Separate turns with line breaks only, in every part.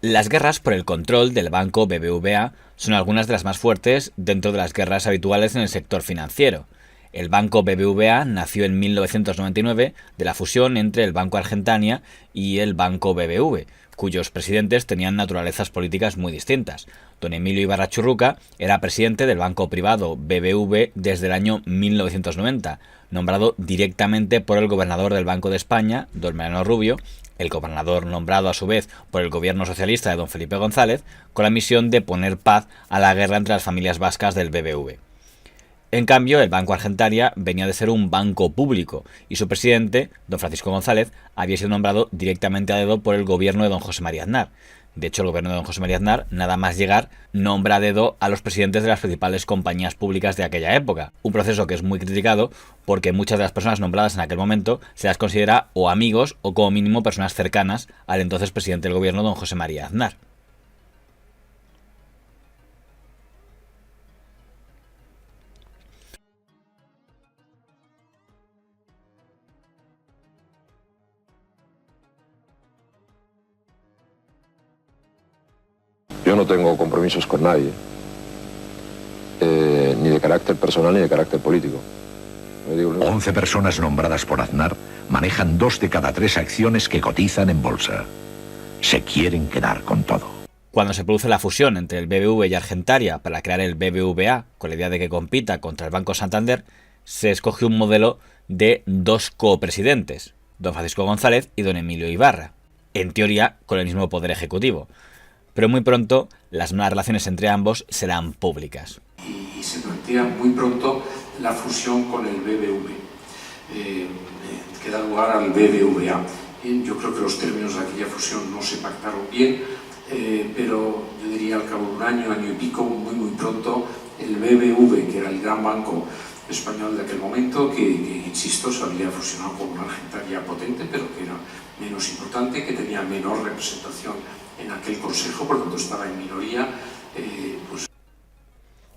Las guerras por el control del banco BBVA son algunas de las más fuertes dentro de las guerras habituales en el sector financiero. El banco BBVA nació en 1999 de la fusión entre el Banco Argentaria y el Banco BBV, cuyos presidentes tenían naturalezas políticas muy distintas. Don Emilio Ibarra Churruca era presidente del banco privado BBV desde el año 1990, nombrado directamente por el gobernador del Banco de España, don Mariano Rubio, el gobernador nombrado a su vez por el gobierno socialista de don Felipe González, con la misión de poner paz a la guerra entre las familias vascas del BBV. En cambio, el Banco Argentaria venía de ser un banco público y su presidente, don Francisco González, había sido nombrado directamente a dedo por el gobierno de don José María Aznar. De hecho, el gobierno de don José María Aznar, nada más llegar, nombra a dedo a los presidentes de las principales compañías públicas de aquella época. Un proceso que es muy criticado porque muchas de las personas nombradas en aquel momento se las considera o amigos o como mínimo personas cercanas al entonces presidente del gobierno don José María Aznar.
Yo no tengo compromisos con nadie, ni de carácter personal ni de carácter político.
11 personas nombradas por Aznar manejan 2 de cada 3 acciones que cotizan en bolsa. Se quieren quedar con todo.
Cuando se produce la fusión entre el BBV y Argentaria para crear el BBVA, con la idea de que compita contra el Banco Santander, se escoge un modelo de 2 copresidentes, don Francisco González y don Emilio Ibarra, en teoría con el mismo poder ejecutivo. Pero muy pronto las nuevas relaciones entre ambos serán públicas.
Y se plantea muy pronto la fusión con el BBV, que da lugar al BBVA. Yo creo que los términos de aquella fusión no se pactaron bien, pero yo diría al cabo de un año, año y pico, muy pronto, el BBV, que era el gran banco español de aquel momento, que insisto, se había fusionado con una Argentaria potente, pero que era menos importante, que tenía menor representación en aquel consejo, por lo tanto estaba en minoría,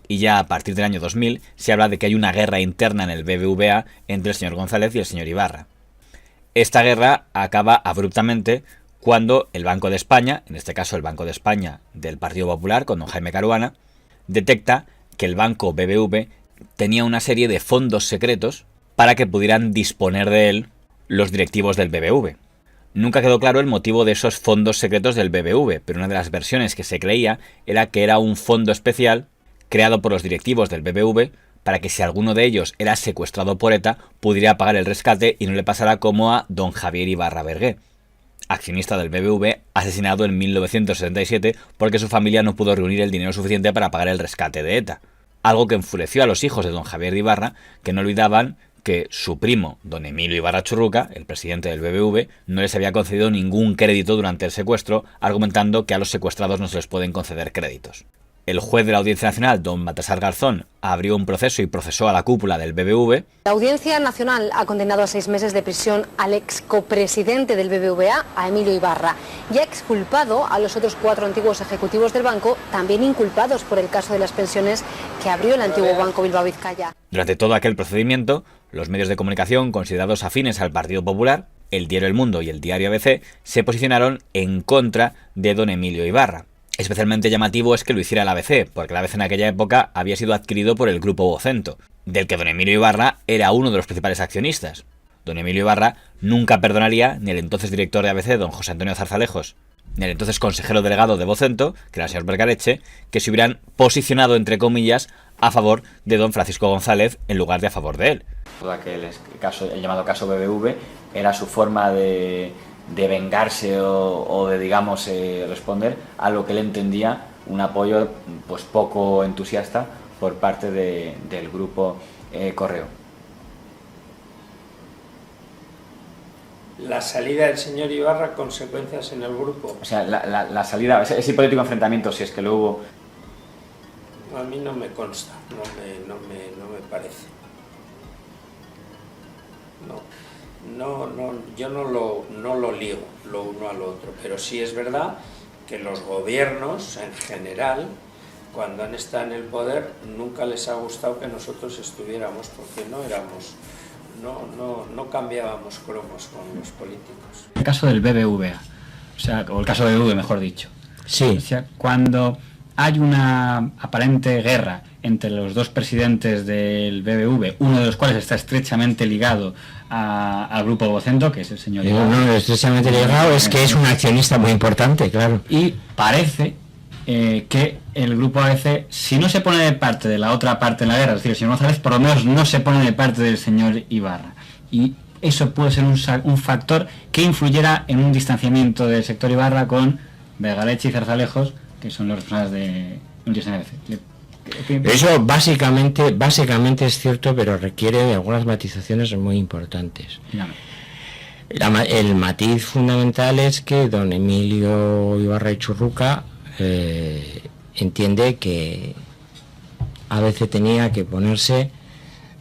Y ya a partir del año 2000 se habla de que hay una guerra interna en el BBVA entre el señor González y el señor Ibarra. Esta guerra acaba abruptamente cuando el Banco de España, en este caso el Banco de España del Partido Popular con don Jaime Caruana, detecta que el banco BBV tenía una serie de fondos secretos para que pudieran disponer de él los directivos del BBV. Nunca quedó claro el motivo de esos fondos secretos del BBV, pero una de las versiones que se creía era que era un fondo especial creado por los directivos del BBV para que si alguno de ellos era secuestrado por ETA pudiera pagar el rescate y no le pasara como a don Javier Ibarra Bergué, accionista del BBV, asesinado en 1977 porque su familia no pudo reunir el dinero suficiente para pagar el rescate de ETA. Algo que enfureció a los hijos de don Javier de Ibarra, que no olvidaban que su primo, don Emilio Ibarra Churruca, el presidente del BBV, no les había concedido ningún crédito durante el secuestro, argumentando que a los secuestrados no se les pueden conceder créditos. El juez de la Audiencia Nacional, don Baltasar Garzón, abrió un proceso y procesó a la cúpula del BBV.
La Audiencia Nacional ha condenado a 6 meses de prisión al ex copresidente del BBVA, a Emilio Ibarra, y ha exculpado a los otros 4 antiguos ejecutivos del banco, también inculpados por el caso de las pensiones que abrió el antiguo Banco Bilbao Vizcaya.
Durante todo aquel procedimiento, los medios de comunicación considerados afines al Partido Popular, el diario El Mundo y el diario ABC, se posicionaron en contra de don Emilio Ibarra. Especialmente llamativo es que lo hiciera el ABC, porque el ABC en aquella época había sido adquirido por el Grupo Vocento, del que don Emilio Ibarra era uno de los principales accionistas. Don Emilio Ibarra nunca perdonaría ni al entonces director de ABC, don José Antonio Zarzalejos, ni al entonces consejero delegado de Vocento, que era el señor Bergareche, que se hubieran posicionado, entre comillas, a favor de don Francisco González en lugar de a favor de él. El llamado caso BBV era su forma de vengarse o de, digamos, responder a lo que él entendía un apoyo pues poco entusiasta por parte del grupo Correo.
La salida del señor Ibarra, consecuencias en el grupo.
O sea, la salida, ese hipotético enfrentamiento, si es que lo hubo.
A mí no me consta, no me parece. Yo no lo ligo lo uno al otro, pero sí es verdad que los gobiernos en general, cuando han estado en el poder, nunca les ha gustado que nosotros estuviéramos, porque no cambiábamos cromos con los políticos.
El caso del BBVA, o el caso de BBV, mejor dicho. Sí.
O sea, cuando hay una aparente guerra entre los dos presidentes del BBV, uno de los cuales está estrechamente ligado al grupo Vocento, que es el señor Ibarra.
No, estrechamente ligado es que es un accionista muy importante, claro.
Y parece que el grupo ABC, si no se pone de parte de la otra parte en la guerra, es decir, el señor González, por lo menos no se pone de parte del señor Ibarra. Y eso puede ser un factor que influyera en un distanciamiento del sector Ibarra con Vergaleche y Zarzalejos, que son los responsables de Noticias NBC.
Eso básicamente es cierto, pero requiere de algunas matizaciones muy importantes. El matiz fundamental es que don Emilio Ibarra y Churruca entiende que ABC tenía que ponerse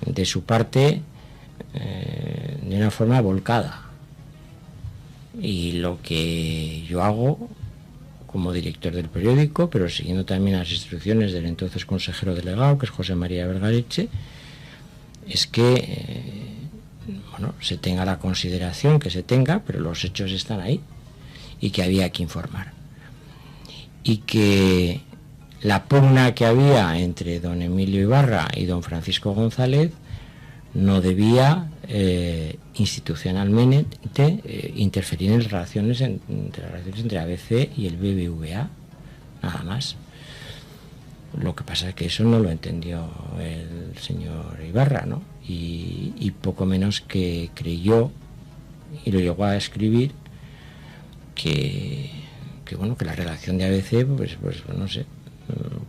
de su parte de una forma volcada, y lo que yo hago como director del periódico, pero siguiendo también las instrucciones del entonces consejero delegado, que es José María Vergaleche, es que se tenga la consideración que se tenga, pero los hechos están ahí y que había que informar, y que la pugna que había entre don Emilio Ibarra y don Francisco González no debía institucionalmente interferir en las relaciones entre ABC y el BBVA, nada más. Lo que pasa es que eso no lo entendió el señor Ibarra, ¿no? Y poco menos que creyó, y lo llegó a escribir, que la relación de ABC pues no sé,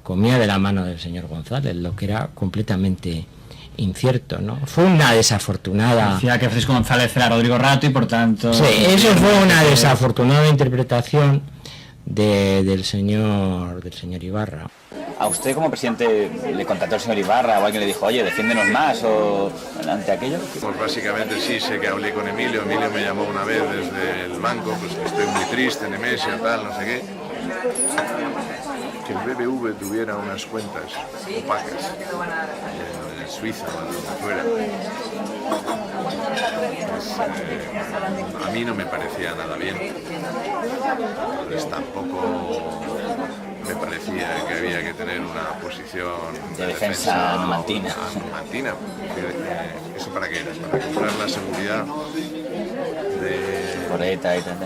comía de la mano del señor González, lo que era completamente incierto, ¿no? Fue una desafortunada...
Decía que Francisco González era Rodrigo Rato y por tanto...
Sí, eso fue una desafortunada interpretación del señor Ibarra.
¿A usted como presidente le contactó el señor Ibarra o alguien le dijo, oye, defiéndenos más o ante aquello?
Pues básicamente sí, sé que hablé con Emilio me llamó una vez desde el banco, pues que estoy muy triste, Nemesio, tal, no sé qué. Que el BBV tuviera unas cuentas opacas en Suiza o donde fuera, pues, a mí no me parecía nada bien. Entonces tampoco me parecía que había que tener una posición
de defensa numantina.
¿Eso para qué era? Para comprar la seguridad de...
Por ETA y tal.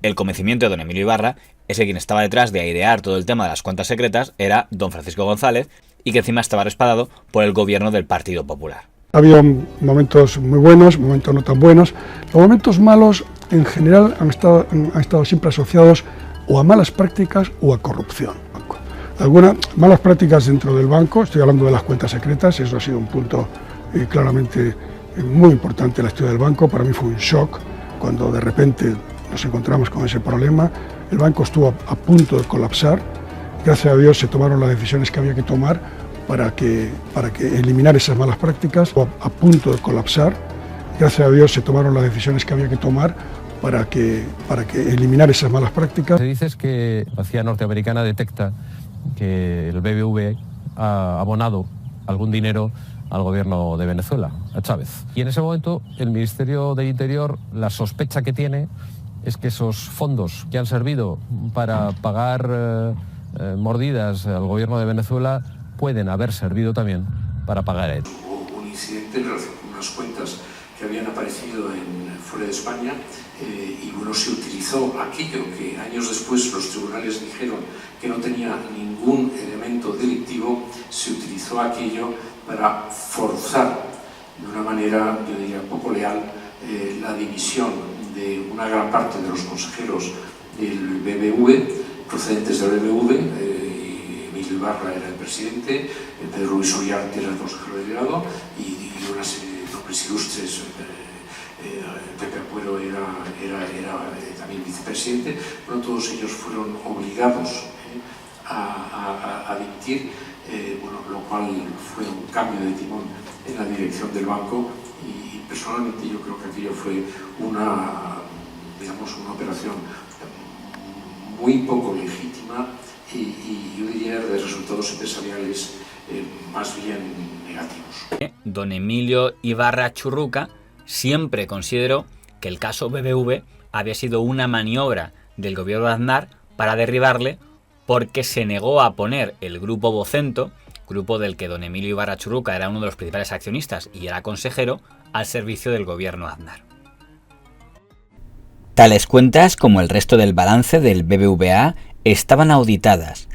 El convencimiento de don Emilio Ibarra es que quien estaba detrás de airear todo el tema de las cuentas secretas era don Francisco González, y que encima estaba respaldado por el gobierno del Partido Popular.
Ha habido momentos muy buenos, momentos no tan buenos. Los momentos malos en general han estado siempre asociados o a malas prácticas o a corrupción. Algunas malas prácticas dentro del banco, estoy hablando de las cuentas secretas, eso ha sido un punto claramente muy importante en la historia del banco. Para mí fue un shock cuando de repente nos encontramos con ese problema. El banco estuvo a punto de colapsar. Gracias a Dios se tomaron las decisiones que había que tomar para que eliminar esas malas prácticas. A punto de colapsar. Gracias a Dios se tomaron las decisiones que había que tomar para que eliminar esas malas prácticas.
Se dice que la CIA norteamericana detecta que el BBV ha abonado algún dinero al gobierno de Venezuela, a Chávez. Y en ese momento el Ministerio del Interior, la sospecha que tiene es que esos fondos que han servido para pagar mordidas al gobierno de Venezuela pueden haber servido también para pagar a él.
Hubo un incidente en relación con unas cuentas que habían aparecido fuera de España y se utilizó aquello que años después los tribunales dijeron que no tenía ningún elemento delictivo, se utilizó aquello para forzar de una manera, yo diría, poco leal la división de una gran parte de los consejeros del BBV, procedentes del BBV. Emilio Ibarra era el presidente, Pedro Luis Ollarte era el consejero delegado y una serie de nombres ilustres, Pepe Apuero era también vicepresidente. Bueno, todos ellos fueron obligados a dimitir, lo cual fue un cambio de timón en la dirección del banco y personalmente yo creo que aquello fue una operación muy poco legítima y yo diría de resultados empresariales más bien negativos.
Don Emilio Ibarra Churruca siempre consideró que el caso BBV había sido una maniobra del gobierno de Aznar para derribarle porque se negó a poner el Grupo Vocento, grupo del que don Emilio Ibarra Churruca era uno de los principales accionistas y era consejero, al servicio del gobierno Aznar. Tales cuentas, como el resto del balance del BBVA, estaban auditadas.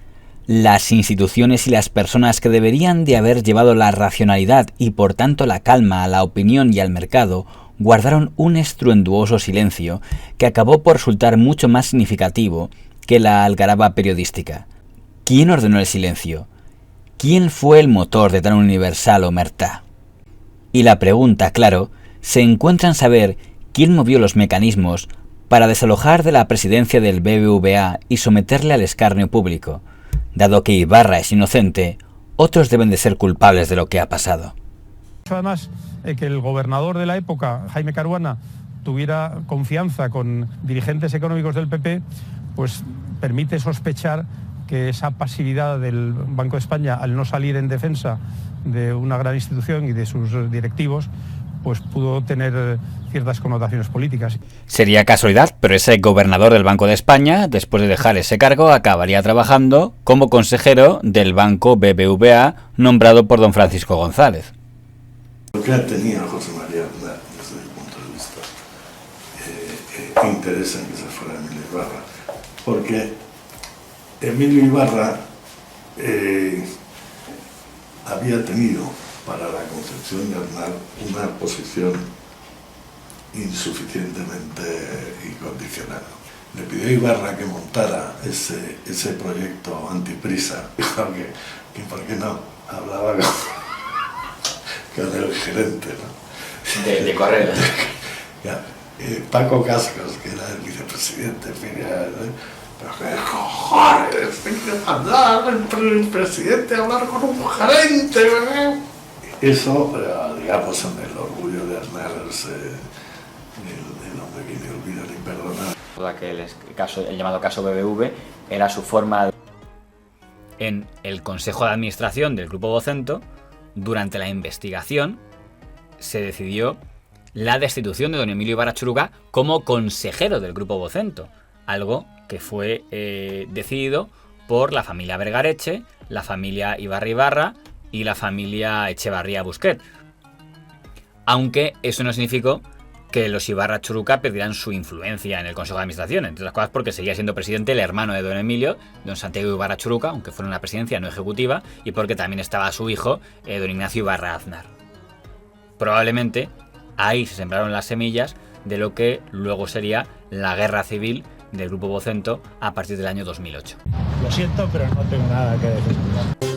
Las instituciones y las personas que deberían de haber llevado la racionalidad y por tanto la calma a la opinión y al mercado guardaron un estruendoso silencio que acabó por resultar mucho más significativo que la algaraba periodística. ¿Quién ordenó el silencio? ¿Quién fue el motor de tan universal omertá? Y la pregunta, claro, se encuentra en saber quién movió los mecanismos para desalojar de la presidencia del BBVA y someterle al escarnio público. Dado que Ibarra es inocente, otros deben de ser culpables de lo que ha pasado.
Además, que el gobernador de la época, Jaime Caruana, tuviera confianza con dirigentes económicos del PP, pues permite sospechar que esa pasividad del Banco de España al no salir en defensa de una gran institución y de sus directivos, pues pudo tener ciertas connotaciones políticas.
Sería casualidad, pero ese gobernador del Banco de España, después de dejar ese cargo, acabaría trabajando como consejero del banco BBVA, nombrado por don Francisco González.
Lo que tenía José María Aznar, desde mi punto de vista, interés en que se fuera Emilio Ibarra, porque Emilio Ibarra había tenido para la concepción de Aznar una posición insuficientemente incondicional. Le pidió a Ibarra que montara ese proyecto antiprisa, dijo que por qué no hablaba con el gerente, ¿no?
De correo.
Paco Cascos, que era el vicepresidente, pero qué cojones, hay que hablar el presidente, hablar con un gerente, ¿verdad? Eso, digamos, en el orgullo de Aznar es el hombre que ni olvida ni perdona.
Todo aquel caso, el llamado caso BBV, era su forma de... En el Consejo de Administración del Grupo Vocento, durante la investigación, se decidió la destitución de don Emilio Ibarra Churruca como consejero del Grupo Vocento, algo que fue decidido por la familia Vergareche, la familia Ibarra y la familia Echevarría Busquet. Aunque eso no significó que los Ibarra Churruca perdieran su influencia en el Consejo de Administración, entre otras cosas porque seguía siendo presidente el hermano de don Emilio, don Santiago Ibarra Churruca, aunque fuera una presidencia no ejecutiva, y porque también estaba su hijo, don Ignacio Ibarra Aznar. Probablemente ahí se sembraron las semillas de lo que luego sería la guerra civil del Grupo Vocento a partir del año 2008.
Lo siento, pero no tengo nada que decir.